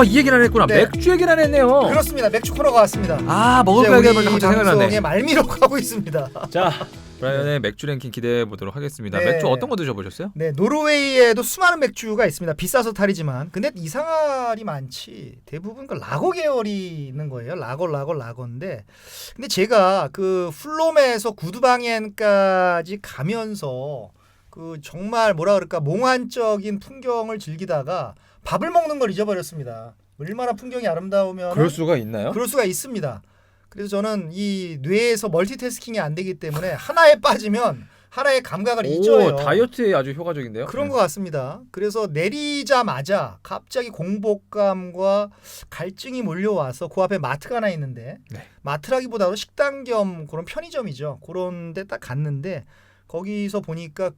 이 얘기는 안 했구나. 네. 맥주 얘기는 안 했네요. 그렇습니다. 맥주 코너가 왔습니다. 먹을 거 이제 얘기하면 우리 갑자기 생각나네. 방송의 말미로 가고 있습니다. 자, 브라이언의 맥주 랭킹 기대해 보도록 하겠습니다. 네. 맥주 어떤 거 드셔보셨어요? 네, 노르웨이에도 수많은 맥주가 있습니다. 비싸서 탈이지만, 근데 이상할이 많지. 대부분 그 라거 계열이 있는 거예요. 라거인데, 근데 제가 그 플롬에서 구두방엔까지 가면서 그 정말 뭐라 그럴까 몽환적인 풍경을 즐기다가 밥을 먹는 걸 잊어버렸습니다. 얼마나 풍경이 아름다우면 그럴 수가 있나요? 그럴 수가 있습니다. 그래서 저는 이 뇌에서 멀티태스킹이 안 되기 때문에 하나에 빠지면 하나의 감각을 잊어요. 다이어트에 아주 효과적인데요. 그런 것 같습니다. 그래서 내리자마자 갑자기 공복감과 갈증이 몰려와서 그 앞에 마트가 하나 있는데 네. 마트라기보다도 식당 겸 그런 편의점이죠. 그런 데 딱 갔는데 거기서 보니까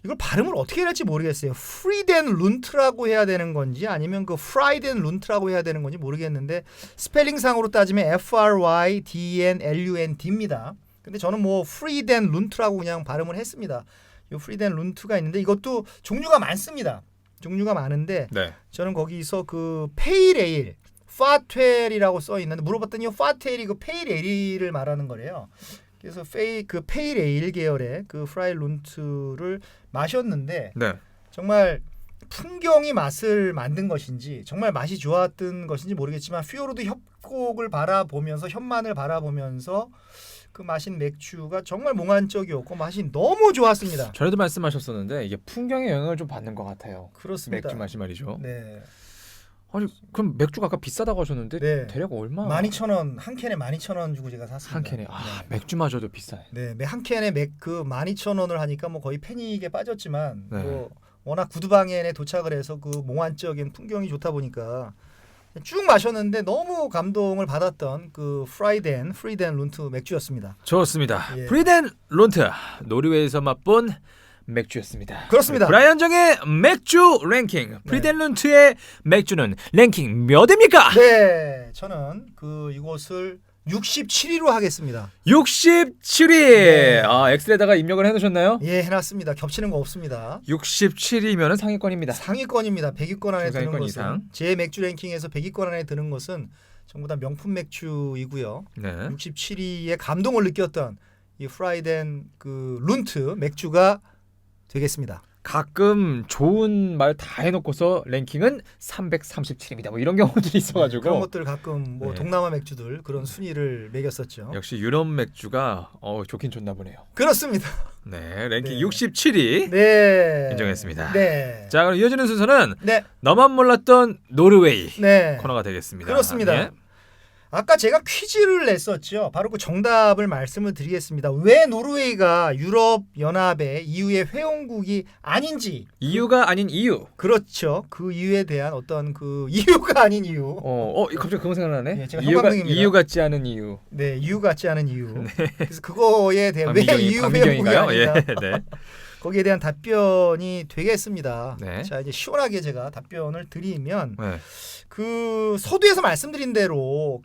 이걸 발음을 어떻게 해야 할지 모르겠어요. 프리덴 룬트라고 해야 되는 건지 아니면 그 프라이덴 룬트라고 해야 되는 건지 모르겠는데 스펠링상으로 따지면 FRYDNLUNT입니다. 근데 저는 뭐 프리덴 룬트라고 그냥 발음을 했습니다. 이 프리덴 룬트가 있는데 이것도 종류가 많습니다. 종류가 많은데 네. 저는 거기서 그 페일 에일 파테일이라고 써 있는데 물어봤더니 파테일이 그 페일 에일을 말하는 거래요. 그래서 그 페일 에일 계열의 그 프라이 룬트를 마셨는데 네. 정말 풍경이 맛을 만든 것인지 정말 맛이 좋았던 것인지 모르겠지만 피오르드 협곡을 바라보면서 현만을 바라보면서 그 마신 맥주가 정말 몽환적이었고 맛이 너무 좋았습니다. 전에도 말씀하셨었는데 이게 풍경의 영향을 좀 받는 것 같아요. 그렇습니다. 맥주 맛이 말이죠. 네. 아니 그럼 맥주가 아까 비싸다고 하셨는데 네. 대략 얼마? 12,000원 한 캔에 12,000원 주고 제가 샀습니다. 한 캔에 맥주마저도 비싸요. 네, 한 캔에 그 12,000원을 하니까 뭐 거의 패닉에 빠졌지만 네. 뭐 워낙 구두방엔에 도착을 해서 그 몽환적인 풍경이 좋다 보니까 쭉 마셨는데 너무 감동을 받았던 그 프리덴 룬트 맥주였습니다. 좋습니다. 예. 프리덴 론트 노르웨이에서 맛본 맥주였습니다. 그렇습니다. 브라이언 정의 맥주 랭킹. 프리덴 론트의 맥주는 랭킹 몇입니까? 네, 저는 이곳을 67위로 하겠습니다. 67위. 네. 엑셀에다가 입력을 해놓으셨나요? 예, 해놨습니다. 겹치는 거 없습니다. 67위면은 상위권입니다. 상위권입니다. 100위권 안에 드는 중상위권 것은 이상. 제 맥주 랭킹에서 100위권 안에 드는 것은 전부 다 명품 맥주이고요. 네. 67위의 감동을 느꼈던 이 프라이덴 룬트 맥주가 되겠습니다. 가끔 좋은 말 다 해놓고서 랭킹은 337입니다. 뭐 이런 경우들이 있어가지고 그런 것들 가끔 뭐 네. 동남아 맥주들 그런 순위를 매겼었죠. 역시 유럽 맥주가 좋긴 좋나 보네요. 그렇습니다. 네, 랭킹 네. 67위 네. 인정했습니다. 네. 자, 그럼 이어지는 순서는 네. 너만 몰랐던 노르웨이 네. 코너가 되겠습니다. 그렇습니다. 예. 아까 제가 퀴즈를 냈었죠. 바로 그 정답을 말씀을 드리겠습니다. 왜 노르웨이가 유럽 연합의 EU의 회원국이 아닌지. 이유가 아닌 이유. 그렇죠. 그 이유에 대한 어떤 이유가 아닌 이유. 갑자기 그거 생각나네. 예, 제가 이유 형광등입니다. 같지 않은 이유. 네, 이유 같지 않은 이유. 그래서 그거에 대한 왜 EU 회원국이 박미경인가요? 아닌가. 예, 네. 거기에 대한 답변이 되겠습니다. 네. 자, 이제 시원하게 제가 답변을 드리면 네. 서두에서 말씀드린 대로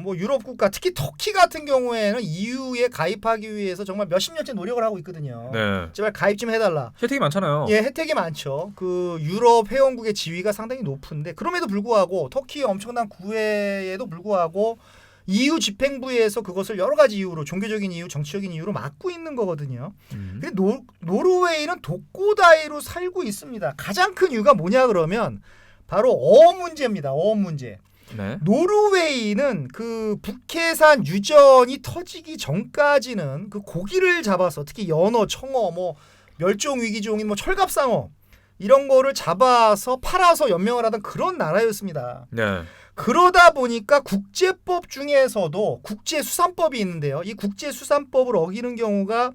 뭐 유럽 국가 특히 터키 같은 경우에는 EU에 가입하기 위해서 정말 몇십 년째 노력을 하고 있거든요. 네. 제발 가입 좀 해달라. 혜택이 많잖아요. 예, 혜택이 많죠. 유럽 회원국의 지위가 상당히 높은데 그럼에도 불구하고 터키의 엄청난 구애에도 불구하고 EU 집행부에서 그것을 여러 가지 이유로 종교적인 이유, 정치적인 이유로 막고 있는 거거든요. 근데 노르웨이는 독고다이로 살고 있습니다. 가장 큰 이유가 뭐냐 그러면 바로 어업 문제입니다. 어업 문제. 네. 노르웨이는 북해산 유전이 터지기 전까지는 고기를 잡아서 특히 연어, 청어, 뭐 멸종 위기종인 뭐 철갑상어 이런 거를 잡아서 팔아서 연명을 하던 그런 나라였습니다. 네. 그러다 보니까 국제법 중에서도 국제수산법이 있는데요. 이 국제수산법을 어기는 경우가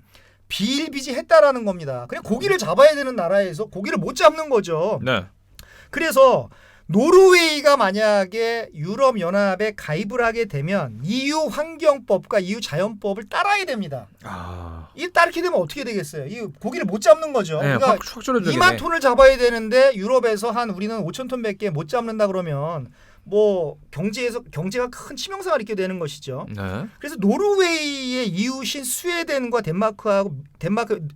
비일비재했다라는 겁니다. 그냥 고기를 잡아야 되는 나라에서 고기를 못 잡는 거죠. 네. 그래서 노르웨이가 만약에 유럽연합에 가입을 하게 되면 EU 환경법과 EU 자연법을 따라야 됩니다. 따르게 되면 어떻게 되겠어요? 이 고기를 못 잡는 거죠. 네, 그러니까 확 줄어들게 2만 돼. 톤을 잡아야 되는데 유럽에서 우리는 5천 톤밖에 못 잡는다 그러면 뭐 경제가 큰 치명상을 입게 되는 것이죠. 네. 그래서 노르웨이의 이웃인 스웨덴과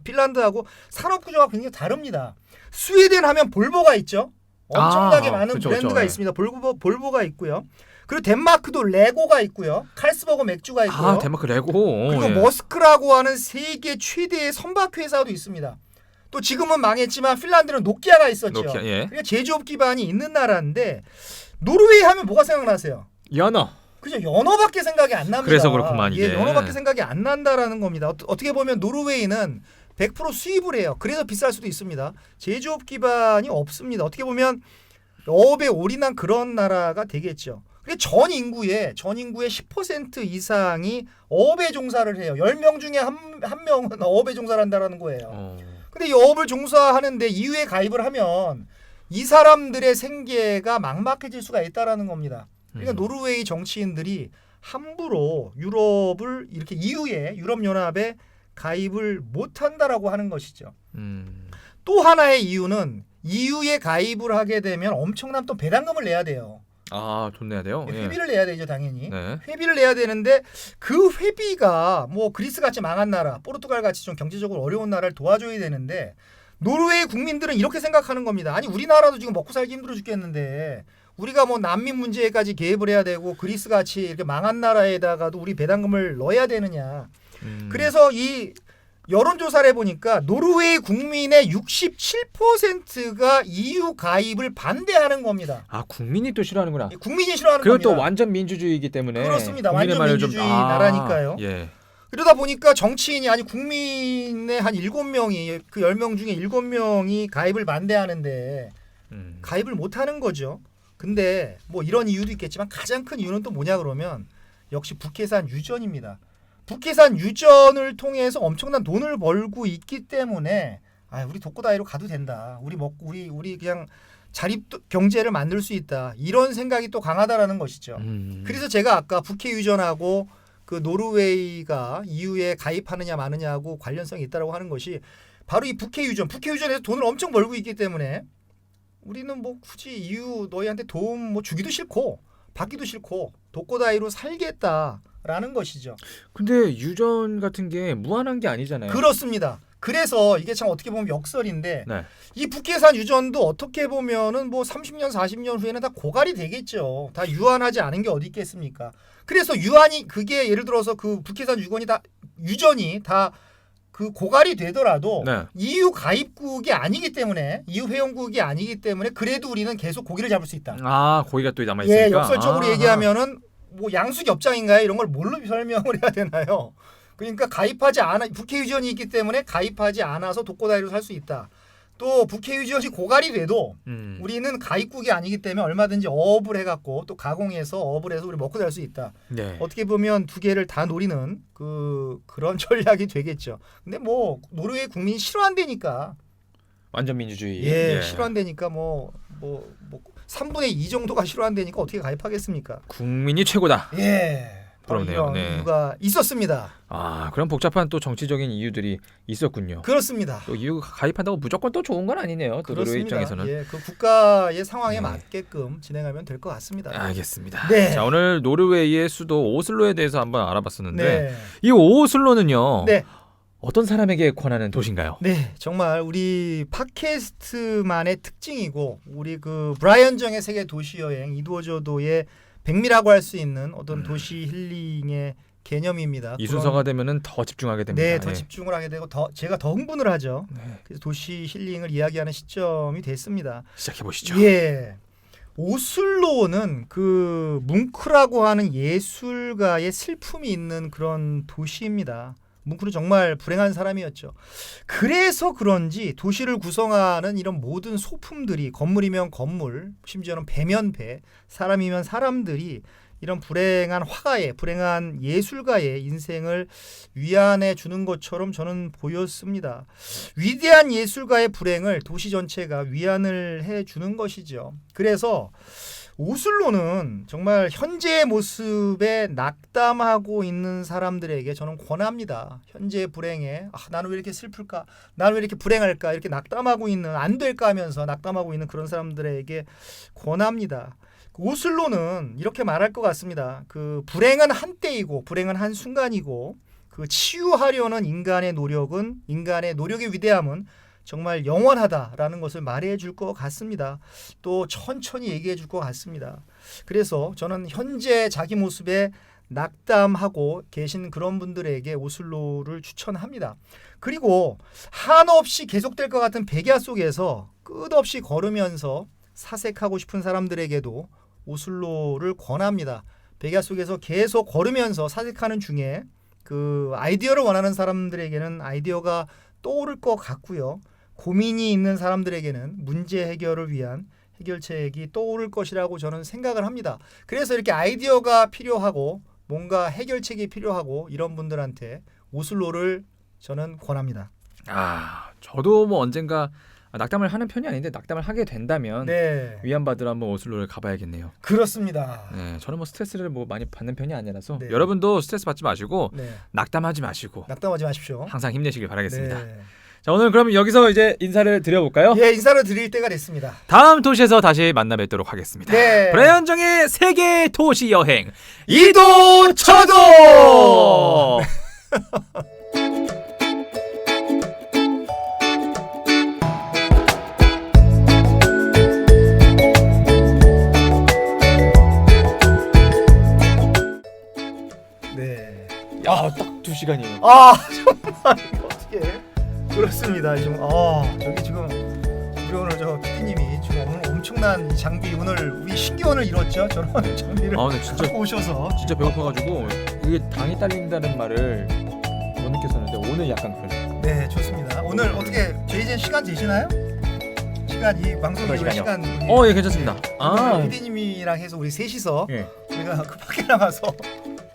핀란드하고 산업 구조가 굉장히 다릅니다. 스웨덴 하면 볼보가 있죠. 엄청나게 많은 그쵸, 브랜드가 그쵸. 있습니다. 볼보가 있고요. 그리고 덴마크도 레고가 있고요. 칼스버거 맥주가 있고요. 아, 덴마크 레고. 그리고 예. 머스크라고 하는 세계 최대의 선박 회사도 있습니다. 또 지금은 망했지만 핀란드는 노키아가 있었죠. 노키아, 예. 그러니까 제조업 기반이 있는 나라인데 노르웨이 하면 뭐가 생각나세요? 연어. 그죠? 연어밖에 생각이 안 납니다. 그래서 그렇구만, 예, 이게. 연어밖에 생각이 안 난다라는 겁니다. 어떻게 보면 노르웨이는 100% 수입을 해요. 그래서 비쌀 수도 있습니다. 제조업 기반이 없습니다. 어떻게 보면 어업에 올인한 그런 나라가 되겠죠. 그게 전 인구의 10% 이상이 어업에 종사를 해요. 10명 중에 한 명은 어업에 종사를 한다라는 거예요. 근데 이 어업을 종사하는데 EU에 가입을 하면 이 사람들의 생계가 막막해질 수가 있다라는 겁니다. 그러니까 노르웨이 정치인들이 함부로 유럽을 이렇게 EU에 유럽연합에 가입을 못한다라고 하는 것이죠. 또 하나의 이유는 EU에 가입을 하게 되면 엄청난 또 배당금을 내야 돼요. 아, 돈 내야 돼요? 예. 회비를 내야 되죠, 당연히. 네. 회비를 내야 되는데 그 회비가 뭐 그리스 같이 망한 나라, 포르투갈 같이 좀 경제적으로 어려운 나라를 도와줘야 되는데 노르웨이 국민들은 이렇게 생각하는 겁니다. 아니 우리나라도 지금 먹고 살기 힘들어 죽겠는데 우리가 뭐 난민 문제까지 개입을 해야 되고 그리스 같이 이렇게 망한 나라에다가도 우리 배당금을 넣어야 되느냐. 그래서 이 여론조사를 해보니까 노르웨이 국민의 67%가 EU 가입을 반대하는 겁니다. 아, 국민이 또 싫어하는구나. 국민이 싫어하는 그리고 겁니다. 또 완전 민주주의이기 때문에. 그렇습니다. 국민의 완전 말을 민주주의 나라니까요. 예. 그러다 보니까 정치인이 아니 국민의 한 7명이 그 10명 중에 7명이 가입을 반대하는데 가입을 못하는 거죠. 근데 뭐 이런 이유도 있겠지만 가장 큰 이유는 또 뭐냐 그러면 역시 북해산 유전입니다. 북해산 유전을 통해서 엄청난 돈을 벌고 있기 때문에 아 우리 독고다이로 가도 된다. 우리 그냥 자립 경제를 만들 수 있다. 이런 생각이 또 강하다라는 것이죠. 그래서 제가 아까 북해 유전하고 그 노르웨이가 EU에 가입하느냐 마느냐하고 관련성이 있다라고 하는 것이 바로 이 북해 유전에서 돈을 엄청 벌고 있기 때문에 우리는 뭐 굳이 EU 너희한테 도움 뭐 주기도 싫고 받기도 싫고 독고다이로 살겠다라는 것이죠. 근데 유전 같은 게 무한한 게 아니잖아요. 그렇습니다. 그래서 이게 참 어떻게 보면 역설인데 네. 이 북해산 유전도 어떻게 보면은 뭐 30년 40년 후에는 다 고갈이 되겠죠. 다 유한하지 않은 게 어디 있겠습니까? 그래서 유한이 그게 예를 들어서 그 북해산 유전이 다 그 고갈이 되더라도 네. EU 가입국이 아니기 때문에 EU 회원국이 아니기 때문에 그래도 우리는 계속 고기를 잡을 수 있다. 아, 고기가 또 남아 있으니까. 예, 역설적으로 아하. 얘기하면은 뭐 양수겹장인가요? 이런 걸 뭘로 설명을 해야 되나요? 그러니까 가입하지 않아 북해 유전이 있기 때문에 가입하지 않아서 독고다이로 살 수 있다. 또 북해 유전이 고갈이 돼도 우리는 가입국이 아니기 때문에 얼마든지 어업을 해갖고 또 가공해서 어업을 해서 우리 먹고 살 수 있다. 네. 어떻게 보면 두 개를 다 노리는 그런 전략이 되겠죠. 근데 뭐 노르웨이 국민이 싫어한다니까. 완전 민주주의. 예, 싫어한다니까 뭐 3분의 2 정도가 싫어한다니까 어떻게 가입하겠습니까? 국민이 최고다. 예. 그러네요. 이런 네. 이유가 있었습니다. 아, 그런 복잡한 또 정치적인 이유들이 있었군요. 그렇습니다. 또 이유 가입한다고 무조건 또 좋은 건 아니네요. 또 노르웨이 입장에서는. 예, 그 국가의 상황에 네. 맞게끔 진행하면 될 것 같습니다. 알겠습니다. 네. 자, 오늘 노르웨이의 수도 오슬로에 대해서 한번 알아봤었는데 네. 이 오슬로는요. 네. 어떤 사람에게 권하는 도시인가요? 네, 정말 우리 팟캐스트만의 특징이고 우리 그 브라이언 정의 세계 도시 여행 이도저도의 백미라고 할 수 있는 어떤 도시 힐링의 개념입니다. 이 순서가 되면은 더 집중하게 됩니다. 네, 더 예. 집중을 하게 되고 제가 더 흥분을 하죠. 네. 그래서 도시 힐링을 이야기하는 시점이 됐습니다. 시작해 보시죠. 예. 오슬로는 그 뭉크라고 하는 예술가의 슬픔이 있는 그런 도시입니다. 뭉크는 정말 불행한 사람이었죠. 그래서 그런지 도시를 구성하는 이런 모든 소품들이 건물이면 건물, 심지어는 배면 배, 사람이면 사람들이 이런 불행한 화가의, 불행한 예술가의 인생을 위안해 주는 것처럼 저는 보였습니다. 위대한 예술가의 불행을 도시 전체가 위안을 해 주는 것이죠. 그래서 오슬로는 정말 현재의 모습에 낙담하고 있는 사람들에게 저는 권합니다. 현재의 불행에 나는 왜 이렇게 슬플까? 나는 왜 이렇게 불행할까? 이렇게 낙담하고 있는 안 될까 하면서 낙담하고 있는 그런 사람들에게 권합니다. 오슬로는 이렇게 말할 것 같습니다. 그 불행은 한때이고 불행은 한순간이고 그 치유하려는 인간의 노력의 위대함은 정말 영원하다라는 것을 말해 줄 것 같습니다. 또 천천히 얘기해 줄 것 같습니다. 그래서 저는 현재 자기 모습에 낙담하고 계신 그런 분들에게 오슬로를 추천합니다. 그리고 한없이 계속될 것 같은 백야 속에서 끝없이 걸으면서 사색하고 싶은 사람들에게도 오슬로를 권합니다. 백야 속에서 계속 걸으면서 사색하는 중에 그 아이디어를 원하는 사람들에게는 아이디어가 떠오를 것 같고요. 고민이 있는 사람들에게는 문제 해결을 위한 해결책이 떠오를 것이라고 저는 생각을 합니다. 그래서 이렇게 아이디어가 필요하고 뭔가 해결책이 필요하고 이런 분들한테 오슬로를 저는 권합니다. 저도 뭐 언젠가 낙담을 하는 편이 아닌데 낙담을 하게 된다면 네, 위안받으러 한번 오슬로를 가봐야겠네요. 그렇습니다. 네, 저는 뭐 스트레스를 뭐 많이 받는 편이 아니라서 네. 여러분도 스트레스 받지 마시고 네, 낙담하지 마시고 낙담하지 마십시오. 항상 힘내시길 바라겠습니다. 네. 자, 오늘 그럼 여기서 이제 인사를 드려볼까요? 예, 인사를 드릴 때가 됐습니다. 다음 도시에서 다시 만나 뵙도록 하겠습니다. 네. 브라이언정의 세계 도시 여행 이도 저도. 네. 야, 딱 2시간이에요. 정말 이거 어떻게 그렇습니다. 지금 저기 지금 우리 오늘 저 PD님이 지금 오늘 엄청난 이 장비 오늘 우리 신기원을 이뤘죠. 저런 장비를 근데 진짜 갖고 오셔서 진짜 배고파가지고 이게 당이 딸린다는 말을 못 느꼈었는데 오늘 약간 그러네. 네, 좋습니다. 오늘 어떻게 제이젠 시간 되시나요? 시간 이 방송 어떤 이후에 시간이요? 시간 예, 괜찮습니다. PD님이랑 해서 우리 셋이서 예. 우리가 그 밖에 나가서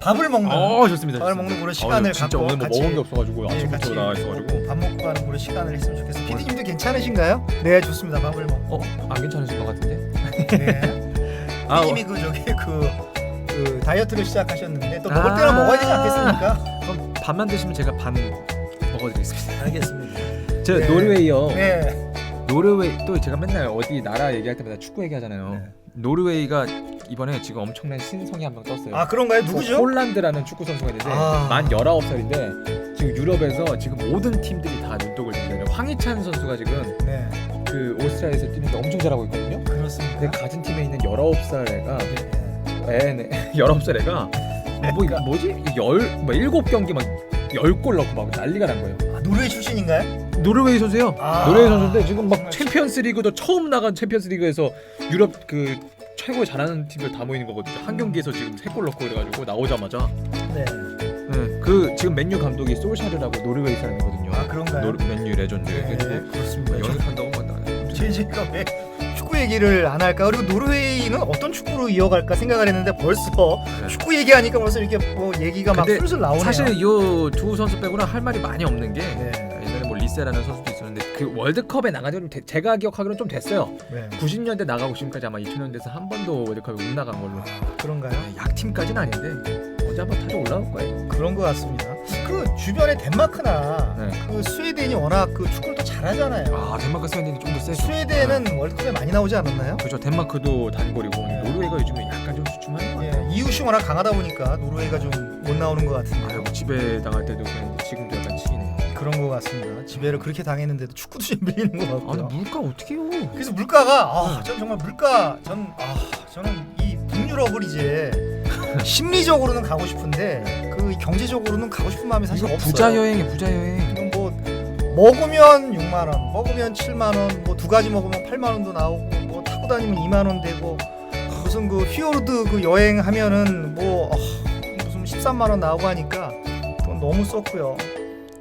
밥을 먹는 좋습니다. 밥을 먹는 그런 시간을 진짜 갖고 오늘 뭐 같이 먹은 게 없어가지고 같이 아침부터 나와 있어가지고. 밥 먹고 가는 그런 시간을 했으면 좋겠어요. PD님도 괜찮으신가요? 네, 좋습니다. 밥을 먹고. 안 괜찮으신 것 같은데? 네. PD님이 그 저기 그 다이어트를 시작하셨는데 또 먹을 때는 먹어야 되지 않겠습니까? 그럼 반만 드시면 제가 반 먹어드리겠습니다. 알겠습니다. 저 네. 노르웨이요. 네. 노르웨이 또 제가 맨날 어디 나라 얘기할 때마다 축구 얘기하잖아요. 네. 노르웨이가 이번에 지금 엄청난 신성이 한 명 떴어요. 아, 그런가요? 누구죠? 홀란드라는 축구 선수가 있는데 만 19살인데 지금 유럽에서 지금 모든 팀들이 다 눈독을 들이잖아요. 황희찬 선수가 지금 네. 그 오스트리아에서 뛰는데 엄청 잘하고 있거든요. 그렇습니다. 근데 같은 팀에 있는 19살 애가 네. 19살 애가 뭐지? 7경기 막 10골 넣고 막 난리가 난 거예요. 아, 노르웨이 출신인가요? 노르웨이 선수예요. 아, 노르웨이 선수인데 지금 막 정말 챔피언스리그도 처음 나간 챔피언스리그에서 유럽 그 최고의 잘하는 팀들 다 모이는 거거든요. 한 경기에서 지금 3골 넣고 그래가지고 나오자마자 네. 그 지금 맨유 감독이 솔샤르라고 노르웨이 사람이거든요. 아, 그런가요? 맨유 레전드. 네, 그렇습니다. 영입한다고 막 제가 왜 축구 얘기를 안 할까? 그리고 노르웨이는 어떤 축구로 이어갈까 생각을 했는데 벌써 축구 얘기하니까 벌써 이렇게 뭐 얘기가 막 근데 술술 나오네요. 사실 이 두 선수 빼고는 할 말이 많이 없는 게 네. 옛날에 뭐 리세라는 선수도 있었는데 그 월드컵에 나간 지 제가 기억하기로는 좀 됐어요. 네. 90년대 나가고 지금까지 아마 2000년대에서 한 번도 월드컵에 못 나간 걸로. 그런가요? 약팀까지는 아닌데 언제 한번 타져 올라올 거예요. 그런 것 같습니다. 그 주변에 덴마크나 네. 그 스웨덴이 워낙 그 축구를 또 잘하잖아요. 덴마크 스웨덴이 좀 더 세죠. 스웨덴은 월드컵에 많이 나오지 않았나요? 그렇죠. 덴마크도 단골이고 네. 노르웨이가 요즘에 약간 좀 주춤하는 것 같아요. 예, 이웃이 워낙 강하다 보니까 노르웨이가 좀 못 나오는 것 같은데 뭐 집에 나갈 때도 그냥 지금도 약간 치이네. 그런 것 같습니다. 지배를 그렇게 당했는데도 축구도 좀 밀리는 것 근데 같고요. 물가 어떻게 해요? 그래서 물가가 전 정말 물가 저는 이 북유럽을 이제 심리적으로는 가고 싶은데 그 경제적으로는 가고 싶은 마음이 사실 이거 없어요. 부자 여행이 부자 여행. 이건 뭐 먹으면 6만 원, 먹으면 7만 원, 뭐 두 가지 먹으면 8만 원도 나오고 뭐 타고 다니면 2만 원 되고 무슨 그 휘오르드 그 여행하면은 뭐 무슨 13만 원 나오고 하니까 돈 너무 썼고요.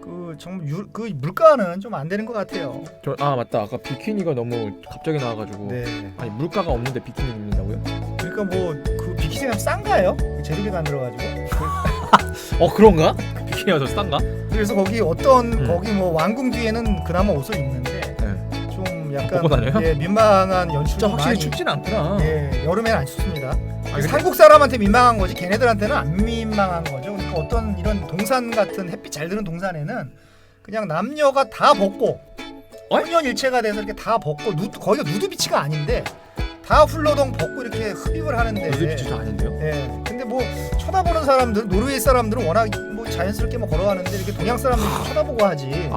그 정말 그 물가는 좀 안 되는 것 같아요. 맞다. 아까 비키니가 너무 갑자기 나와가지고. 네. 아니 물가가 없는데 비키니 입는다고요? 그러니까 뭐 그 비키니가 싼가요? 재료비가 안 들어가지고. 그런가? 비키니가 더 싼가? 그래서 거기 거기 뭐 왕궁 뒤에는 그나마 옷을 입는데 좀 약간 벗고 다녀요? 민망한 연출도 진짜 확실히 많이. 춥진 않구나. 여름엔 안 춥습니다. 근데- 한국 사람한테 민망한 거지 걔네들한테는 안 민망한 거죠. 그러니까 어떤 이런 동산 같은 햇빛 잘 드는 동산에는 그냥 남녀가 다 벗고 혼연일체가 돼서 이렇게 다 벗고 거기가 누드비치가 아닌데 다 훌러덩 벗고 이렇게 흡입을 하는데. 누드비치도 아닌데요? 근데 뭐 쳐다보는 사람들 노르웨이 사람들은 워낙 뭐 자연스럽게 뭐 걸어가는데 이렇게 동양 사람들이 좀 쳐다보고 하지.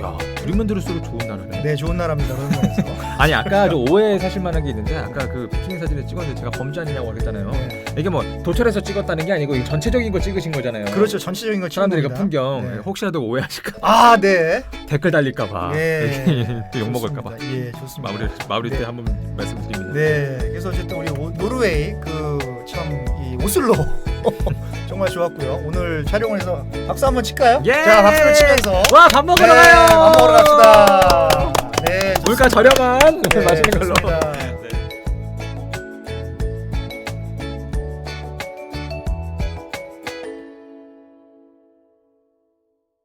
야, 들으면 들을수록 좋은 나라네. 네, 좋은 나라입니다. 그런 면에서. 아니 아까 좀 오해 사실 만한 게 있는데 아까 그 비키니 사진을 찍었는데 제가 범죄 아니냐고 그랬잖아요. 네. 이게 뭐 도철에서 찍었다는 게 아니고 이 전체적인 거 찍으신 거잖아요. 그렇죠. 전체적인 걸 찍은 사람들이 그 겁니다. 풍경 네. 혹시라도 오해하실까 아, 네. 댓글 달릴까봐 예. 또 욕 먹을까봐 좋습니다. 예, 좋습니다. 마무리 때 네. 한번 말씀드립니다. 네, 그래서 어쨌든 우리 노르웨이 그 참 이 오슬로 정말 좋았고요. 오늘 촬영을 해서 박수 한번 칠까요? 예! 자, 박수를 치면서 와 밥 먹으러 네, 가요. 밥 먹으러 갑시다. 네, 물가 저렴한 네, 맛있는 걸로.